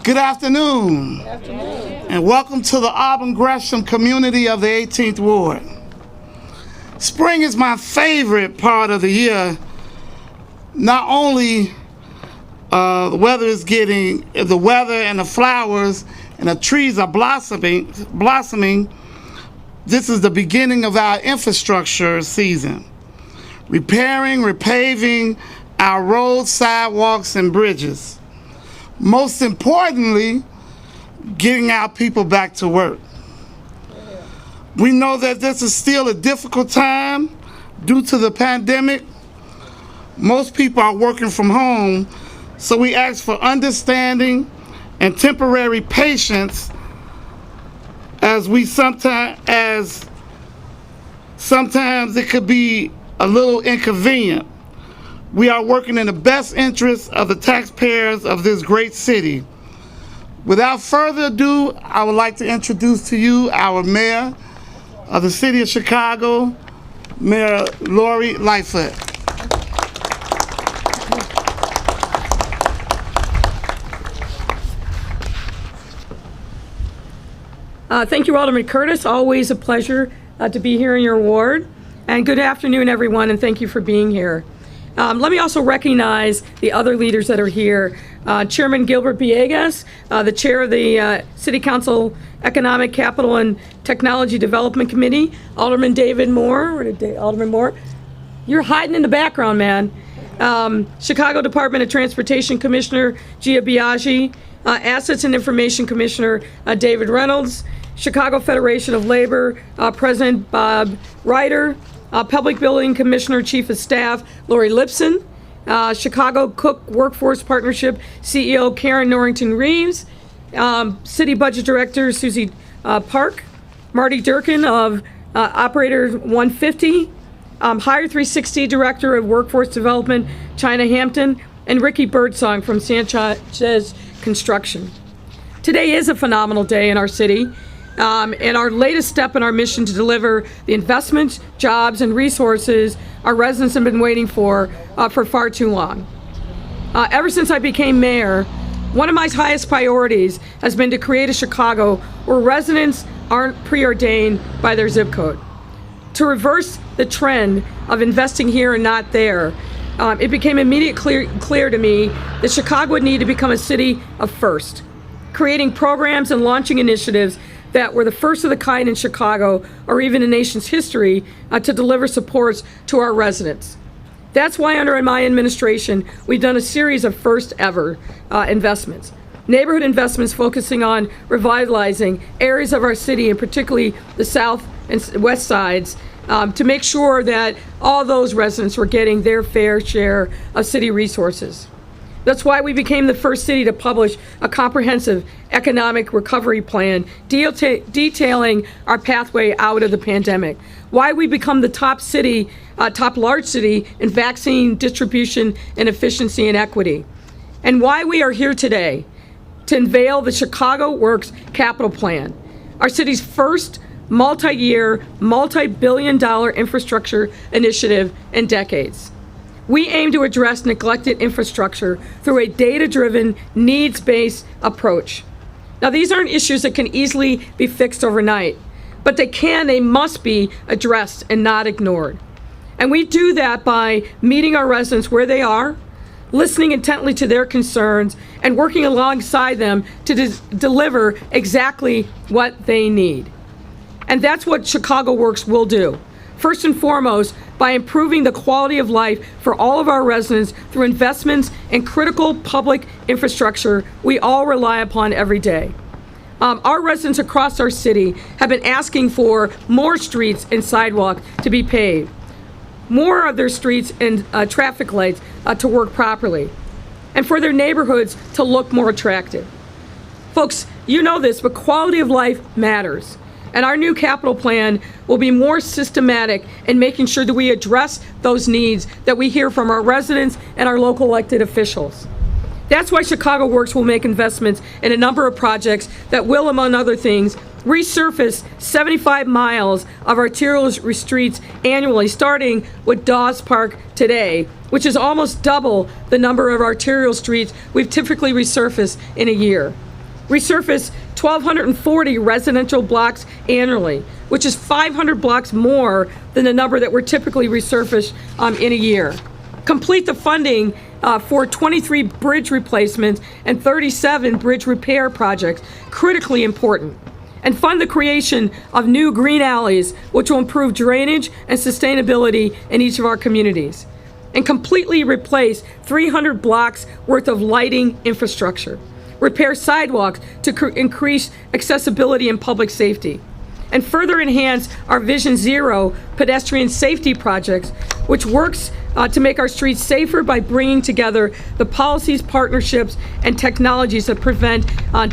Good afternoon. And welcome to the Auburn Gresham community of the 18th Ward. Spring is my favorite part of the year. Not only the weather and the flowers and the trees are blossoming. This is the beginning of our infrastructure season. Repairing, repaving our roads, sidewalks, and bridges. Most importantly, getting our people back to work. We know that this is still a difficult time due to the pandemic. Most people are working from home, so we ask for understanding and temporary patience as sometimes it could be a little inconvenient. We are working in the best interest of the taxpayers of this great city. Without further ado, I would like to introduce to you our mayor of the city of Chicago, Mayor Laurie Lightfoot. Thank you, Alderman Curtis. Always a pleasure to be here in your ward. And good afternoon, everyone, and thank you for being here. Let me also recognize the other leaders that are here. Chairman Gilbert Villegas, the chair of the City Council Economic, Capital, and Technology Development Committee. Alderman David Moore. Where did Alderman Moore? You're hiding in the background, man. Chicago Department of Transportation Commissioner Gia Biaggi. Assets and Information Commissioner David Reynolds. Chicago Federation of Labor President Bob Ryder. Public Building Commissioner Chief of Staff Laurie Lipson, Chicago Cook Workforce Partnership CEO Karen Norrington Reeves, City Budget Director Susie Park, Marty Durkin of Operator 150, Hire 360 Director of Workforce Development China Hampton, and Ricky Birdsong from Sanchez Construction. Today is a phenomenal day in our city. And our latest step in our mission to deliver the investments, jobs, and resources our residents have been waiting for far too long. Ever since I became mayor, one of my highest priorities has been to create a Chicago where residents aren't preordained by their zip code. To reverse the trend of investing here and not there, it became immediately clear to me that Chicago would need to become a city of first, creating programs and launching initiatives that were the first of the kind in Chicago or even in nation's history to deliver supports to our residents. That's why under my administration, we've done a series of first ever investments. Neighborhood investments focusing on revitalizing areas of our city, and particularly the south and west sides, to make sure that all those residents were getting their fair share of city resources. That's why we became the first city to publish a comprehensive economic recovery plan detailing our pathway out of the pandemic. Why we become the top large city in vaccine distribution and efficiency and equity. And why we are here today to unveil the Chicago Works Capital Plan, our city's first multi-year, multi-billion-dollar infrastructure initiative in decades. We aim to address neglected infrastructure through a data-driven, needs-based approach. Now, these aren't issues that can easily be fixed overnight, but they must be addressed and not ignored. And we do that by meeting our residents where they are, listening intently to their concerns, and working alongside them to deliver exactly what they need. And that's what Chicago Works will do. First and foremost, by improving the quality of life for all of our residents through investments in critical public infrastructure we all rely upon every day. Our residents across our city have been asking for more streets and sidewalks to be paved, more of their streets and traffic lights to work properly, and for their neighborhoods to look more attractive. Folks, you know this, but quality of life matters. And our new capital plan will be more systematic in making sure that we address those needs that we hear from our residents and our local elected officials. That's why Chicago Works will make investments in a number of projects that will, among other things, resurface 75 miles of arterial streets annually, starting with Dawes Park today, which is almost double the number of arterial streets we've typically resurfaced in a year. resurface 1,240 residential blocks annually, which is 500 blocks more than the number that we're typically resurfaced in a year. Complete the funding for 23 bridge replacements and 37 bridge repair projects, critically important. And fund the creation of new green alleys, which will improve drainage and sustainability in each of our communities. And completely replace 300 blocks worth of lighting infrastructure. Repair sidewalks to increase accessibility and public safety. And further enhance our Vision Zero pedestrian safety projects, which works to make our streets safer by bringing together the policies, partnerships, and technologies that prevent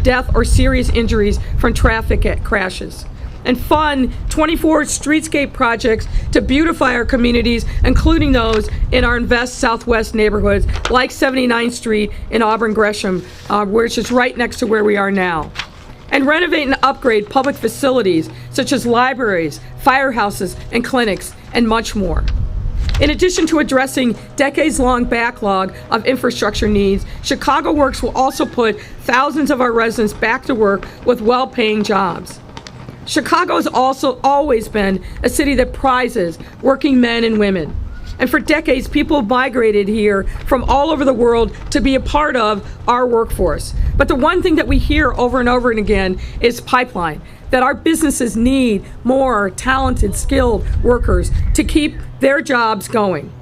death or serious injuries from traffic crashes. And fund 24 streetscape projects to beautify our communities, including those in our Invest Southwest neighborhoods, like 79th Street in Auburn Gresham, which is right next to where we are now. And renovate and upgrade public facilities such as libraries, firehouses, and clinics, and much more. In addition to addressing decades-long backlog of infrastructure needs, Chicago Works will also put thousands of our residents back to work with well-paying jobs. Chicago has also always been a city that prizes working men and women. And for decades, people have migrated here from all over the world to be a part of our workforce. But the one thing that we hear over and over and again is pipeline, that our businesses need more talented, skilled workers to keep their jobs going.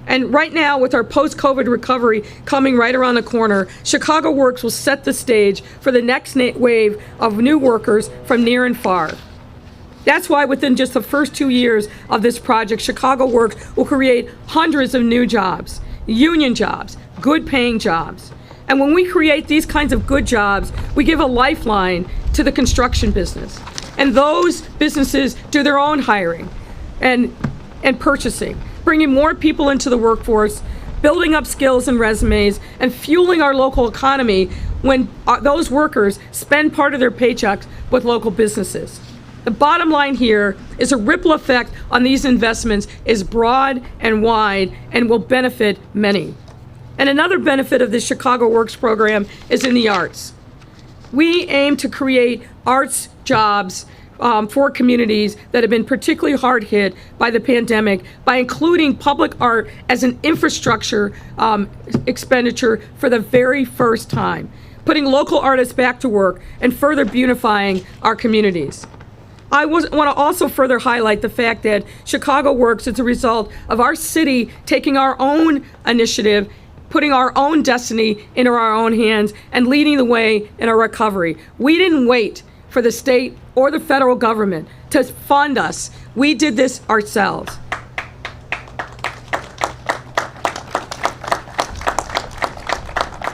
And right now, with our post-COVID recovery coming right around the corner, Chicago Works will set the stage for the next wave of new workers from near and far. That's why within just the first 2 years of this project, Chicago Works will create hundreds of new jobs, union jobs, good paying jobs. And when we create these kinds of good jobs, we give a lifeline to the construction business. And those businesses do their own hiring and purchasing, bringing more people into the workforce, building up skills and resumes, and fueling our local economy when those workers spend part of their paychecks with local businesses. The bottom line here is a ripple effect on these investments is broad and wide and will benefit many. And another benefit of the Chicago Works program is in the arts. We aim to create arts jobs for communities that have been particularly hard hit by the pandemic by including public art as an infrastructure expenditure for the very first time, putting local artists back to work and further beautifying our communities. I want to also further highlight the fact that Chicago Works is a result of our city taking our own initiative, putting our own destiny into our own hands, and leading the way in our recovery. We didn't wait for the state or the federal government to fund us. We did this ourselves.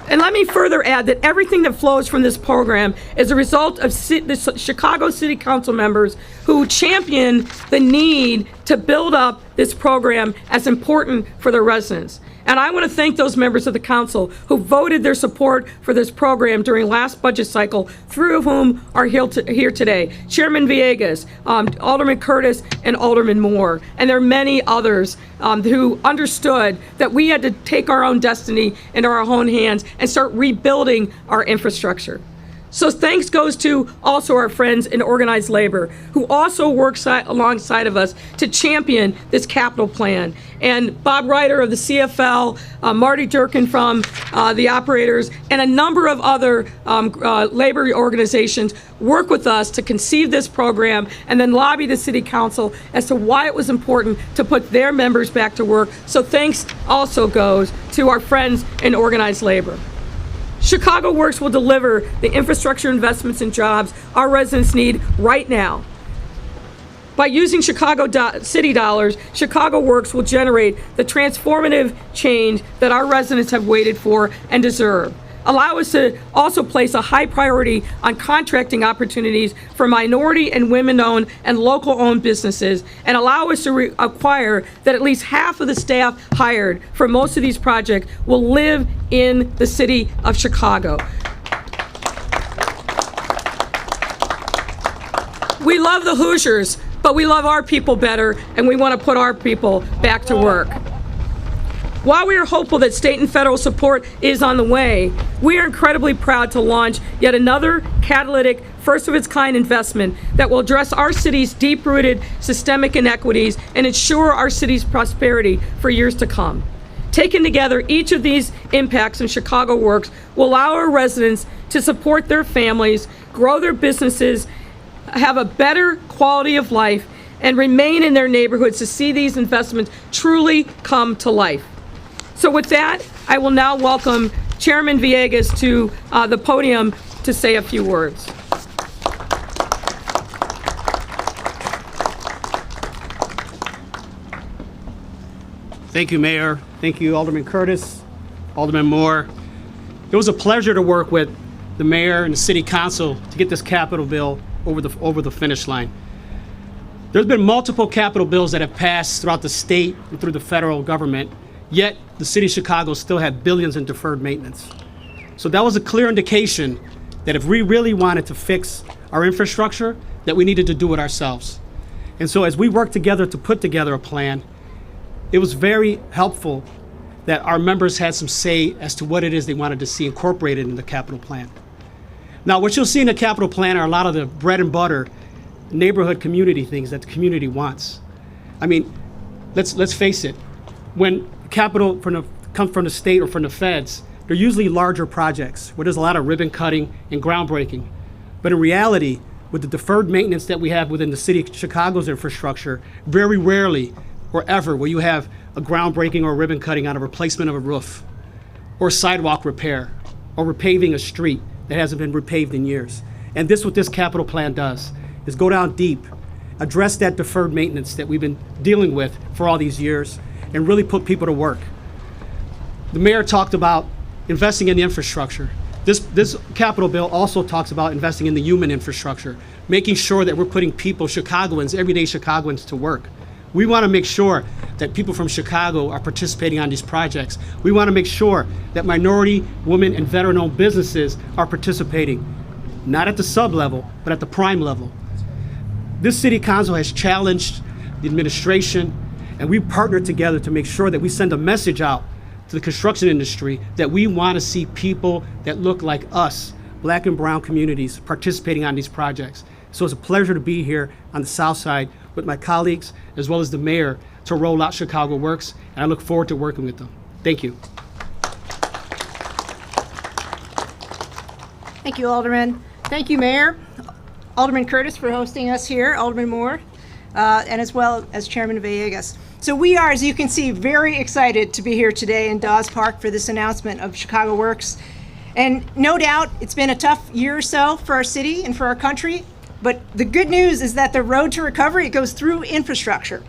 And let me further add that everything that flows from this program is a result of the Chicago City Council members who champion the need to build up this program as important for their residents. And I want to thank those members of the council who voted their support for this program during last budget cycle, three of whom are here today. Chairman Villegas, Alderman Curtis, and Alderman Moore. And there are many others who understood that we had to take our own destiny into our own hands and start rebuilding our infrastructure. So thanks goes to also our friends in organized labor who also work alongside of us to champion this capital plan. And Bob Ryder of the CFL, Marty Durkin from the operators, and a number of other labor organizations work with us to conceive this program and then lobby the city council as to why it was important to put their members back to work. So thanks also goes to our friends in organized labor. Chicago Works will deliver the infrastructure investments and jobs our residents need right now. By using Chicago city dollars, Chicago Works will generate the transformative change that our residents have waited for and deserve. Allow us to also place a high priority on contracting opportunities for minority and women-owned and local-owned businesses, and allow us to require that at least half of the staff hired for most of these projects will live in the city of Chicago. We love the Hoosiers, but we love our people better, and we want to put our people back to work. While we are hopeful that state and federal support is on the way, we are incredibly proud to launch yet another catalytic, first-of-its-kind investment that will address our city's deep-rooted systemic inequities and ensure our city's prosperity for years to come. Taken together, each of these impacts in Chicago Works will allow our residents to support their families, grow their businesses, have a better quality of life, and remain in their neighborhoods to see these investments truly come to life. So with that, I will now welcome Chairman Villegas to the podium to say a few words. Thank you, Mayor. Thank you, Alderman Curtis, Alderman Moore. It was a pleasure to work with the Mayor and the City Council to get this capital bill over the finish line. There's been multiple capital bills that have passed throughout the state and through the federal government, yet the City of Chicago still had billions in deferred maintenance. So that was a clear indication that if we really wanted to fix our infrastructure, that we needed to do it ourselves. And so as we worked together to put together a plan, it was very helpful that our members had some say as to what it is they wanted to see incorporated in the capital plan. Now, what you'll see in the capital plan are a lot of the bread and butter neighborhood community things that the community wants. I mean, let's face it, when capital comes from the state or from the feds, they're usually larger projects where there's a lot of ribbon cutting and groundbreaking. But in reality, with the deferred maintenance that we have within the city of Chicago's infrastructure, very rarely or ever will you have a groundbreaking or ribbon cutting on a replacement of a roof or sidewalk repair or repaving a street that hasn't been repaved in years. And this, what this capital plan does, is go down deep, address that deferred maintenance that we've been dealing with for all these years, and really put people to work. The mayor talked about investing in the infrastructure. This capital bill also talks about investing in the human infrastructure, making sure that we're putting people, Chicagoans, everyday Chicagoans, to work. We want to make sure that people from Chicago are participating on these projects. We want to make sure that minority, women, and veteran-owned businesses are participating, not at the sub-level, but at the prime level. This city council has challenged the administration, and we partnered together to make sure that we send a message out to the construction industry that we want to see people that look like us, black and brown communities, participating on these projects. So it's a pleasure to be here on the South Side with my colleagues, as well as the mayor, to roll out Chicago Works, and I look forward to working with them. Thank you. Thank you, Alderman. Thank you, Mayor. Alderman Curtis for hosting us here, Alderman Moore, and as well as Chairman Villegas. So we are, as you can see, very excited to be here today in Dawes Park for this announcement of Chicago Works. And no doubt, it's been a tough year or so for our city and for our country, but the good news is that the road to recovery, it goes through infrastructure.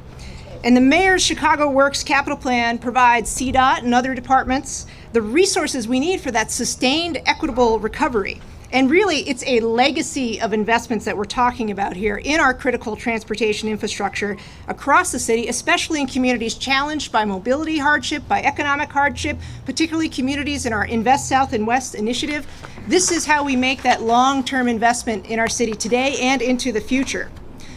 And the mayor's Chicago Works capital plan provides CDOT and other departments the resources we need for that sustained, equitable recovery. And really, it's a legacy of investments that we're talking about here in our critical transportation infrastructure across the city, especially in communities challenged by mobility hardship, by economic hardship, particularly communities in our Invest South and West initiative. This is how we make that long-term investment in our city today and into the future.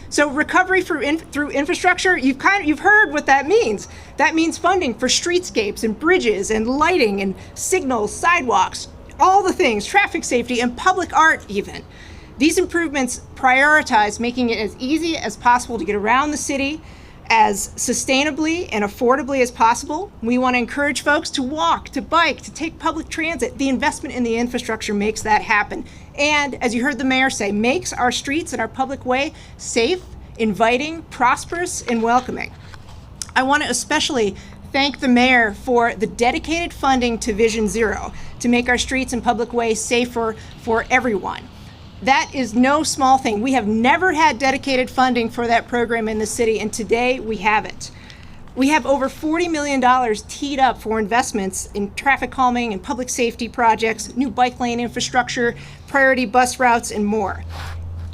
So recovery through infrastructure, you've heard what that means. That means funding for streetscapes and bridges and lighting and signals, sidewalks, all the things, traffic safety and public art even. These improvements prioritize making it as easy as possible to get around the city as sustainably and affordably as possible. We want to encourage folks to walk, to bike, to take public transit. The investment in the infrastructure makes that happen. And as you heard the mayor say, makes our streets and our public way safe, inviting, prosperous, and welcoming. I want to especially thank the mayor for the dedicated funding to Vision Zero to make our streets and public ways safer for everyone. That is no small thing. We have never had dedicated funding for that program in the city, and today we have it. We have over $40 million teed up for investments in traffic calming and public safety projects, new bike lane infrastructure, priority bus routes, and more.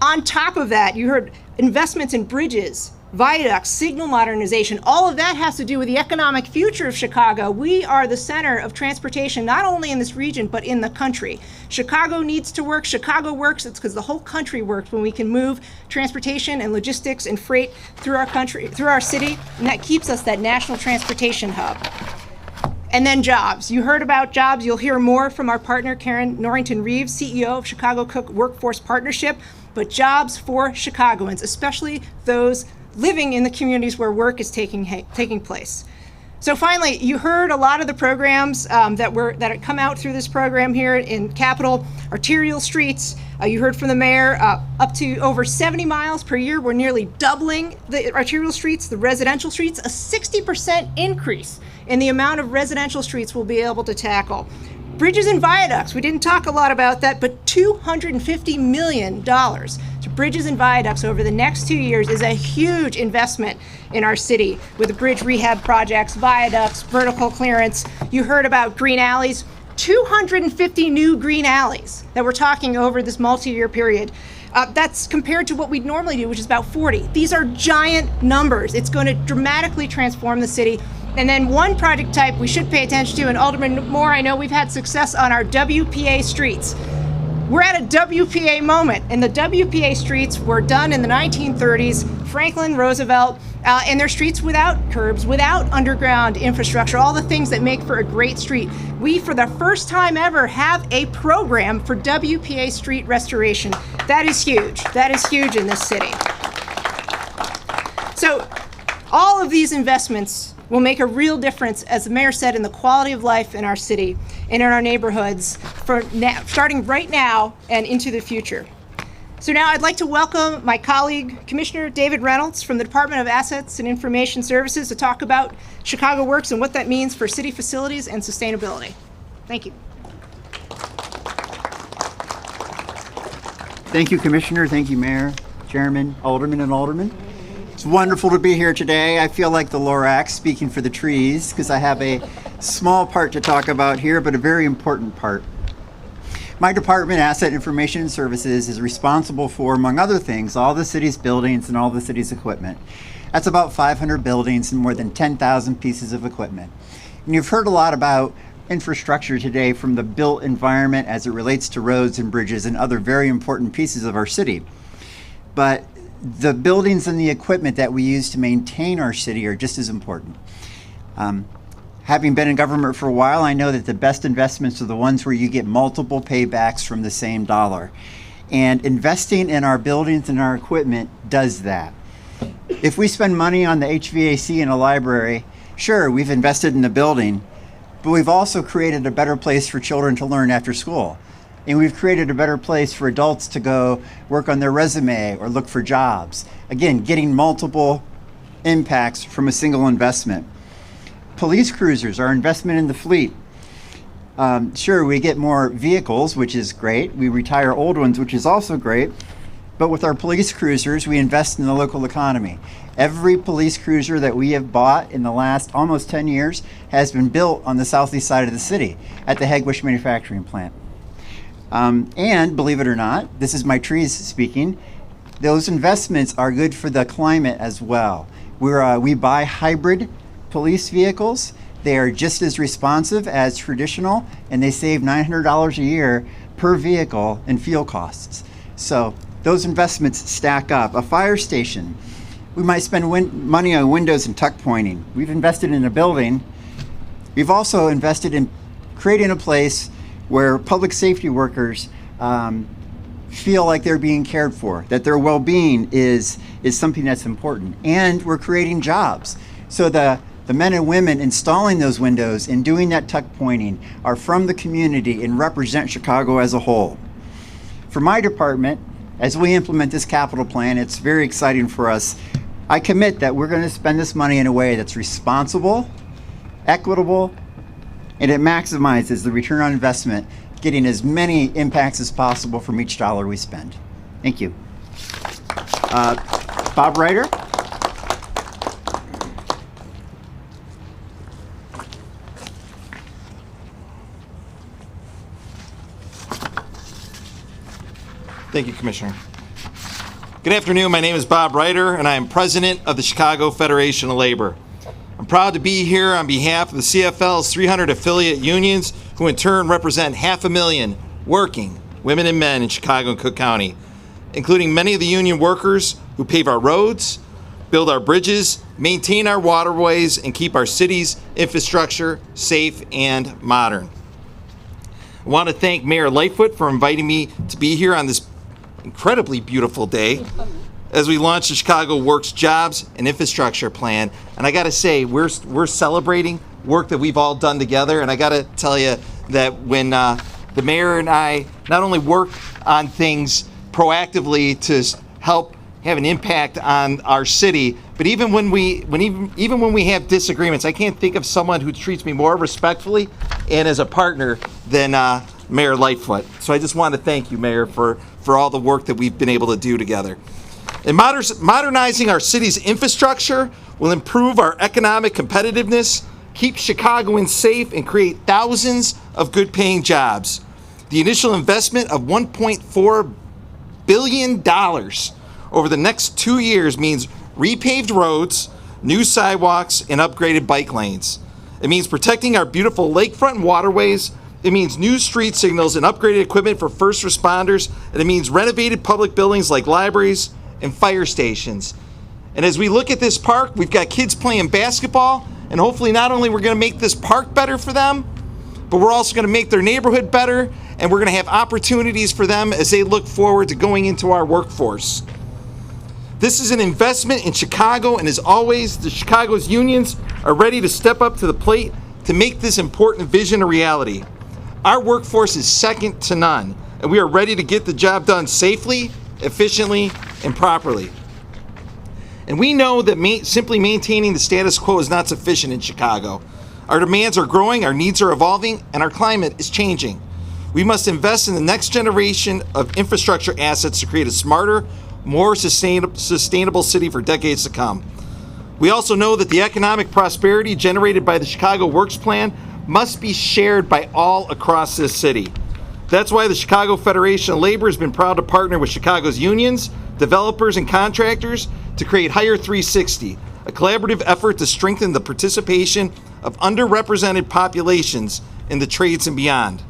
On top of that, you heard investments in bridges, viaducts, signal modernization. All of that has to do with the economic future of Chicago. We are the center of transportation, not only in this region, but in the country. Chicago needs to work. Chicago works. It's because the whole country works when we can move transportation and logistics and freight through our country, through our city, and that keeps us that national transportation hub. And then jobs. You heard about jobs. You'll hear more from our partner, Norrington Reeves, CEO of Chicago Cook Workforce Partnership. But jobs for Chicagoans, especially those living in the communities where work is taking place. So finally, you heard a lot of the programs that come out through this program here in Capitol. Arterial streets, you heard from the mayor, up to over 70 miles per year. We're nearly doubling the arterial streets, the residential streets, a 60% increase in the amount of residential streets we'll be able to tackle. Bridges and viaducts, we didn't talk a lot about that, but $250 million to bridges and viaducts over the next 2 years is a huge investment in our city with the bridge rehab projects, viaducts, vertical clearance. You heard about green alleys, 250 new green alleys that we're talking over this multi-year period. That's compared to what we'd normally do, which is about 40. These are giant numbers. It's going to dramatically transform the city. And then one project type we should pay attention to, and Alderman Moore, I know we've had success on our WPA streets. We're at a WPA moment, and the WPA streets were done in the 1930s, Franklin, Roosevelt, and they're streets without curbs, without underground infrastructure, all the things that make for a great street. We, for the first time ever, have a program for WPA street restoration. That is huge. That is huge in this city. So all of these investments will make a real difference, as the mayor said, in the quality of life in our city and in our neighborhoods, starting right now and into the future. So now I'd like to welcome my colleague, Commissioner David Reynolds from the Department of Assets and Information Services, to talk about Chicago Works and what that means for city facilities and sustainability. Thank you. Thank you, Commissioner. Thank you, Mayor, Chairman, Alderman, and Alderman. It's wonderful to be here today. I feel like the Lorax speaking for the trees because I have a small part to talk about here, but a very important part. My department, Asset Information Services, is responsible for, among other things, all the city's buildings and all the city's equipment. That's about 500 buildings and more than 10,000 pieces of equipment. And you've heard a lot about infrastructure today from the built environment as it relates to roads and bridges and other very important pieces of our city. But the buildings and the equipment that we use to maintain our city are just as important. Having been in government for a while, I know that the best investments are the ones where you get multiple paybacks from the same dollar. And investing in our buildings and our equipment does that. If we spend money on the HVAC in a library, sure, we've invested in the building, but we've also created a better place for children to learn after school. And we've created a better place for adults to go work on their resume or look for jobs. Again, getting multiple impacts from a single investment. Police cruisers, our investment in the fleet. Sure, we get more vehicles, which is great. We retire old ones, which is also great. But with our police cruisers, we invest in the local economy. Every police cruiser that we have bought in the last almost 10 years has been built on the southeast side of the city at the Hegwish manufacturing plant. And believe it or not, this is my trees speaking, those investments are good for the climate as well. We buy hybrid police vehicles. They are just as responsive as traditional, and they save $900 a year per vehicle in fuel costs. So those investments stack up. A fire station, we might spend money on windows and tuck pointing. We've invested in a building. We've also invested in creating a place where public safety workers feel like they're being cared for, that their well-being is something that's important. And we're creating jobs. So the men and women installing those windows and doing that tuck pointing are from the community and represent Chicago as a whole. For my department, as we implement this capital plan, it's very exciting for us. I commit that we're going to spend this money in a way that's responsible, equitable, and it maximizes the return on investment, getting as many impacts as possible from each dollar we spend. Thank you. Bob Ryder. Thank you, Commissioner. Good afternoon. My name is Bob Ryder, and I am president of the Chicago Federation of Labor. I'm proud to be here on behalf of the CFL's 300 affiliate unions, who in turn represent 500,000 working women and men in Chicago and Cook County, including many of the union workers who pave our roads, build our bridges, maintain our waterways, and keep our city's infrastructure safe and modern. I want to thank Mayor Lightfoot for inviting me to be here on this incredibly beautiful day as we launch the Chicago Works Jobs and Infrastructure Plan. And I got to say, we're celebrating work that we've all done together. And I got to tell you that when the mayor and I not only work on things proactively to help have an impact on our city, but even when we have disagreements, I can't think of someone who treats me more respectfully and as a partner than Mayor Lightfoot. So I just want to thank you, Mayor, for all the work that we've been able to do together. And modernizing our city's infrastructure will improve our economic competitiveness, keep Chicagoans safe, and create thousands of good-paying jobs. The initial investment of $1.4 billion over the next 2 years means repaved roads, new sidewalks, and upgraded bike lanes. It means protecting our beautiful lakefront waterways. It means new street signals and upgraded equipment for first responders. And it means renovated public buildings like libraries and fire stations. And as we look at this park, we've got kids playing basketball, and hopefully not only we're going to make this park better for them, but we're also going to make their neighborhood better, and we're going to have opportunities for them as they look forward to going into our workforce. This is an investment in Chicago, and as always, the Chicago's unions are ready to step up to the plate to make this important vision a reality. Our workforce is second to none, and we are ready to get the job done safely, efficiently, and properly. And we know that simply maintaining the status quo is not sufficient in Chicago. Our demands are growing, our needs are evolving, and our climate is changing. We must invest in the next generation of infrastructure assets to create a smarter, more sustainable city for decades to come. We also know that the economic prosperity generated by the Chicago Works Plan must be shared by all across this city. That's why the Chicago Federation of Labor has been proud to partner with Chicago's unions, developers, and contractors to create Hire 360, a collaborative effort to strengthen the participation of underrepresented populations in the trades and beyond.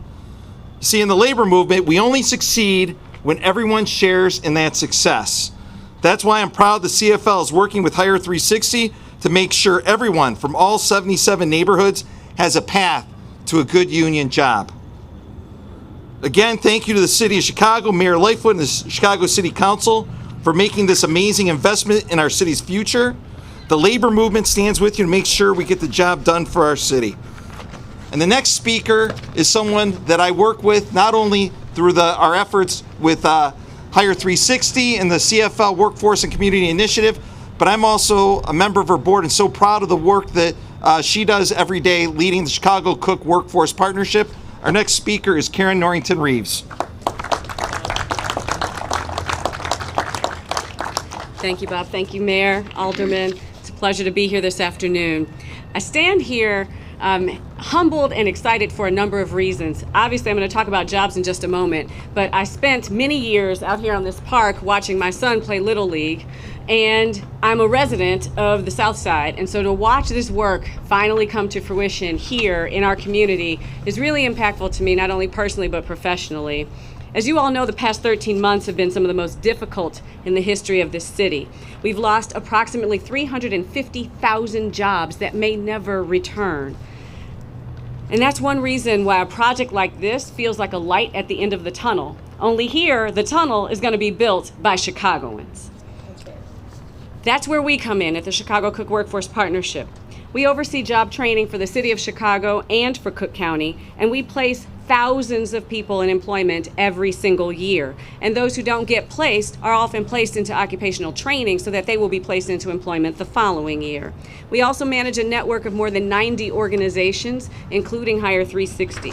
You see, in the labor movement, we only succeed when everyone shares in that success. That's why I'm proud the CFL is working with Hire 360 to make sure everyone from all 77 neighborhoods has a path to a good union job. Again, thank you to the City of Chicago, Mayor Lightfoot, and the Chicago City Council for making this amazing investment in our city's future. The labor movement stands with you to make sure we get the job done for our city. And the next speaker is someone that I work with not only through our efforts with Hire 360 and the CFL Workforce and Community Initiative, but I'm also a member of her board and so proud of the work that she does every day leading the Chicago Cook Workforce Partnership. Our next speaker is Karen Norrington Reeves. Thank you, Bob. Thank you, Mayor, Alderman. It's a pleasure to be here this afternoon. I stand here humbled and excited for a number of reasons. Obviously, I'm going to talk about jobs in just a moment, but I spent many years out here on this park watching my son play Little League, and I'm a resident of the South Side, and so to watch this work finally come to fruition here in our community is really impactful to me, not only personally but professionally. As you all know, the past 13 months have been some of the most difficult in the history of this city. We've lost approximately 350,000 jobs that may never return. And that's one reason why a project like this feels like a light at the end of the tunnel. Only here, the tunnel is going to be built by Chicagoans. That's where we come in at the Chicago Cook Workforce Partnership. We oversee job training for the City of Chicago and for Cook County, and we place thousands of people in employment every single year. And those who don't get placed are often placed into occupational training so that they will be placed into employment the following year. We also manage a network of more than 90 organizations, including Hire 360.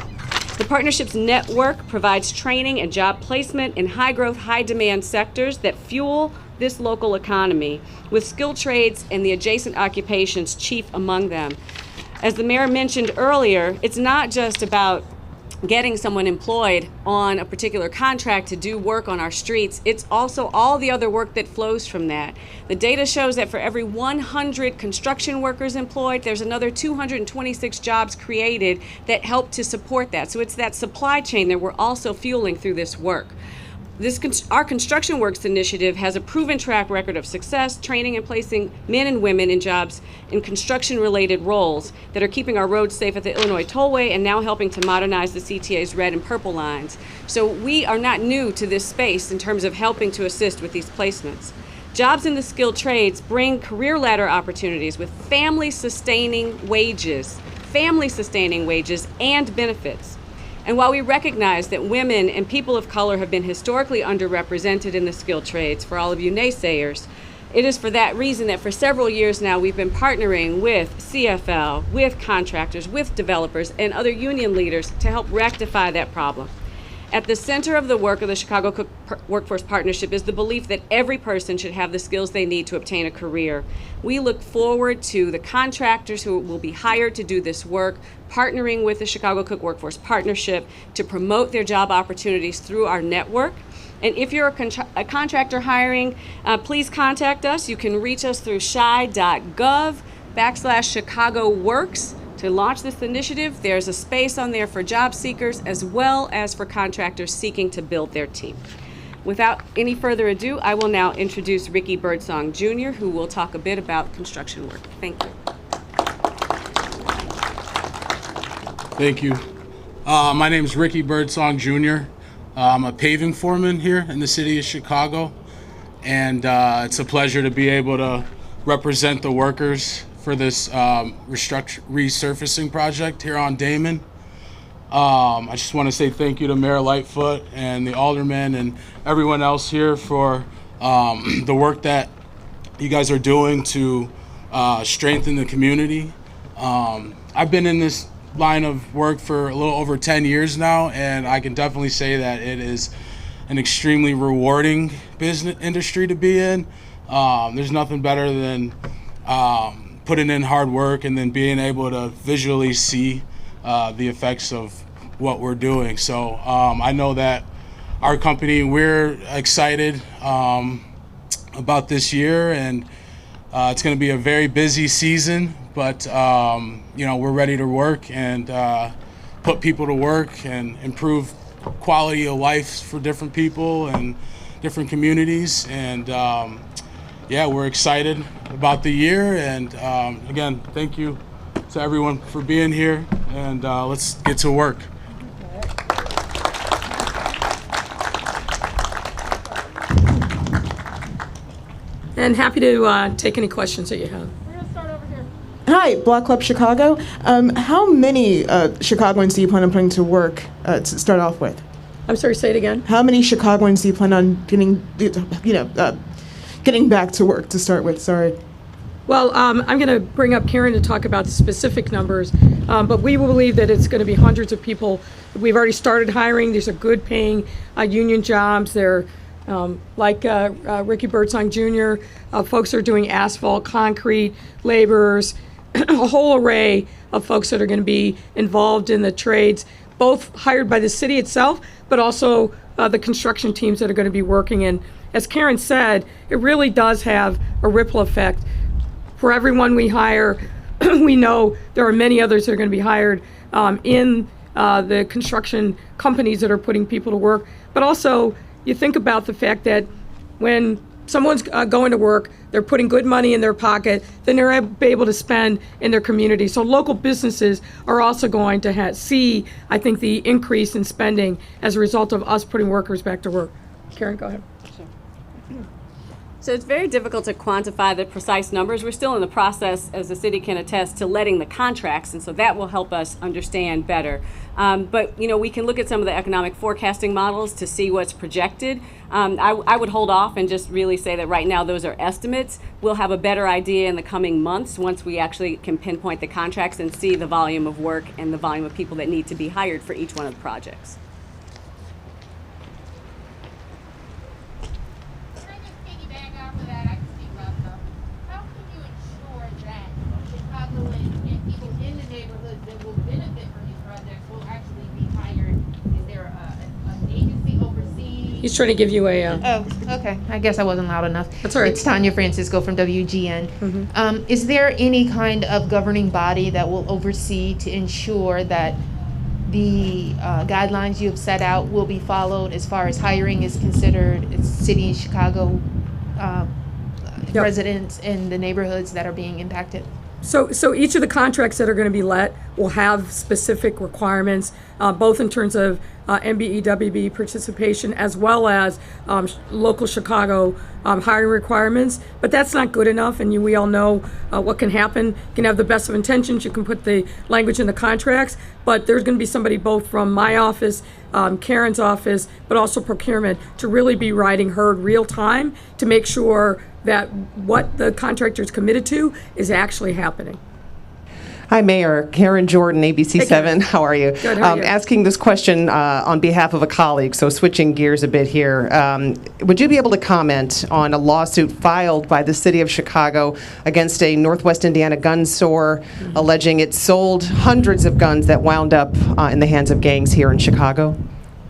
The partnership's network provides training and job placement in high-growth, high-demand sectors that fuel this local economy, with skilled trades and the adjacent occupations chief among them. As the mayor mentioned earlier, it's not just about getting someone employed on a particular contract to do work on our streets. It's also all the other work that flows from that. The data shows that for every 100 construction workers employed, there's another 226 jobs created that help to support that. So it's that supply chain that we're also fueling through this work. Our Construction Works initiative has a proven track record of success, training and placing men and women in jobs in construction-related roles that are keeping our roads safe at the Illinois Tollway and now helping to modernize the CTA's red and purple lines. So we are not new to this space in terms of helping to assist with these placements. Jobs in the skilled trades bring career ladder opportunities with family-sustaining wages and benefits. And while we recognize that women and people of color have been historically underrepresented in the skilled trades, for all of you naysayers, it is for that reason that for several years now we've been partnering with CFL, with contractors, with developers, and other union leaders to help rectify that problem. At the center of the work of the Chicago Cook Workforce Partnership is the belief that every person should have the skills they need to obtain a career. We look forward to the contractors who will be hired to do this work, partnering with the Chicago Cook Workforce Partnership to promote their job opportunities through our network. And if you're a contractor hiring, please contact us. You can reach us through chi.gov/Chicago Works. To launch this initiative, there's a space on there for job seekers as well as for contractors seeking to build their team. Without any further ado, I will now introduce Ricky Birdsong Jr., who will talk a bit about construction work. Thank you. Thank you. My name is Ricky Birdsong Jr. I'm a paving foreman here in the city of Chicago, and it's a pleasure to be able to represent the workers for this resurfacing project here on Damon. I just want to say thank you to Mayor Lightfoot and the aldermen and everyone else here for the work that you guys are doing to strengthen the community. I've been in this line of work for a little over 10 years now, and I can definitely say that it is an extremely rewarding business industry to be in. There's nothing better than putting in hard work and then being able to visually see the effects of what we're doing. So I know that our company, we're excited about this year, and it's going to be a very busy season, but we're ready to work and put people to work and improve quality of life for different people and different communities. And we're excited about the year, and again, thank you to everyone for being here, and let's get to work. And happy to take any questions that you have. Hi, Block Club Chicago. How many Chicagoans do you plan on putting to work to start off with? I'm sorry, say it again. How many Chicagoans do you plan on getting back to work to start with? Sorry. Well, I'm going to bring up Karen to talk about the specific numbers, but we believe that it's going to be hundreds of people. We've already started hiring. These are good paying union jobs. They're like Ricky Birdsong Jr., folks are doing asphalt, concrete, laborers, a whole array of folks that are going to be involved in the trades, both hired by the city itself, but also the construction teams that are going to be working. And as Karen said, it really does have a ripple effect. For everyone we hire, we know there are many others that are going to be hired in the construction companies that are putting people to work. But also, you think about the fact that when someone's going to work, they're putting good money in their pocket, then they're able to spend in their community. So local businesses are also going to see, I think, the increase in spending as a result of us putting workers back to work. Karen, go ahead. Sure. So it's very difficult to quantify the precise numbers. We're still in the process, as the city can attest, to letting the contracts, and so that will help us understand better. But we can look at some of the economic forecasting models to see what's projected. I would hold off and just really say that right now those are estimates. We'll have a better idea in the coming months once we actually can pinpoint the contracts and see the volume of work and the volume of people that need to be hired for each one of the projects. He's trying to give you a... Oh, okay. I guess I wasn't loud enough. That's all right. It's Tanya Francisco from WGN. Mm-hmm. Is there any kind of governing body that will oversee to ensure that the guidelines you have set out will be followed as far as hiring is considered. It's city of Chicago residents in the neighborhoods that are being impacted. So each of the contracts that are going to be let will have specific requirements, both in terms of MBE, WB participation, as well as local Chicago hiring requirements. But that's not good enough, and we all know what can happen. You can have the best of intentions, you can put the language in the contracts, but there's going to be somebody both from my office, Karen's office, but also procurement to really be writing herd real time to make sure that what the contractor's committed to is actually happening. Hi, Mayor. Karen Jordan, ABC 7. How are you? Good, how are you? Asking this question on behalf of a colleague, so switching gears a bit here. Would you be able to comment on a lawsuit filed by the City of Chicago against a Northwest Indiana gun store alleging it sold hundreds of guns that wound up in the hands of gangs here in Chicago?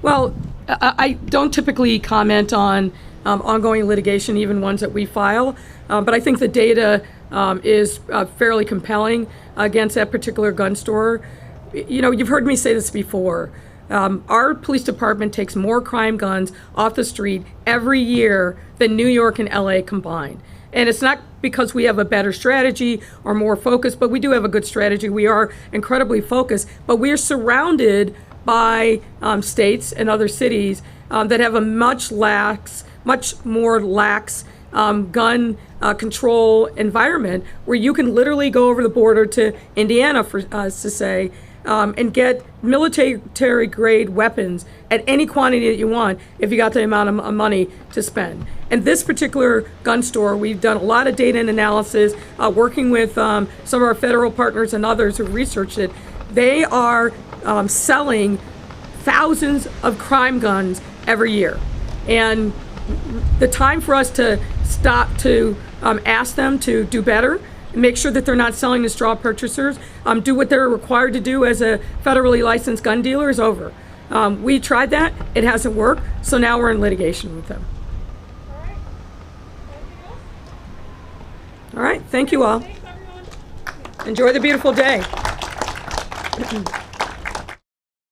Well, I don't typically comment on ongoing litigation, even ones that we file, but I think the data is fairly compelling against that particular gun store. You know, you've heard me say this before. Our police department takes more crime guns off the street every year than New York and LA combined. And it's not because we have a better strategy or more focus, but we do have a good strategy. We are incredibly focused, but we are surrounded by states and other cities that have a much more lax gun control environment where you can literally go over the border to Indiana, for us to say, and get military grade weapons at any quantity that you want if you got the amount of money to spend. And this particular gun store, we've done a lot of data and analysis, working with some of our federal partners and others who've researched it. They are selling thousands of crime guns every year. And the time for us to stop to ask them to do better, make sure that they're not selling to straw purchasers, do what they're required to do as a federally licensed gun dealer is over. We tried that, it hasn't worked, so now we're in litigation with them. All right, thank you all. Enjoy the beautiful day.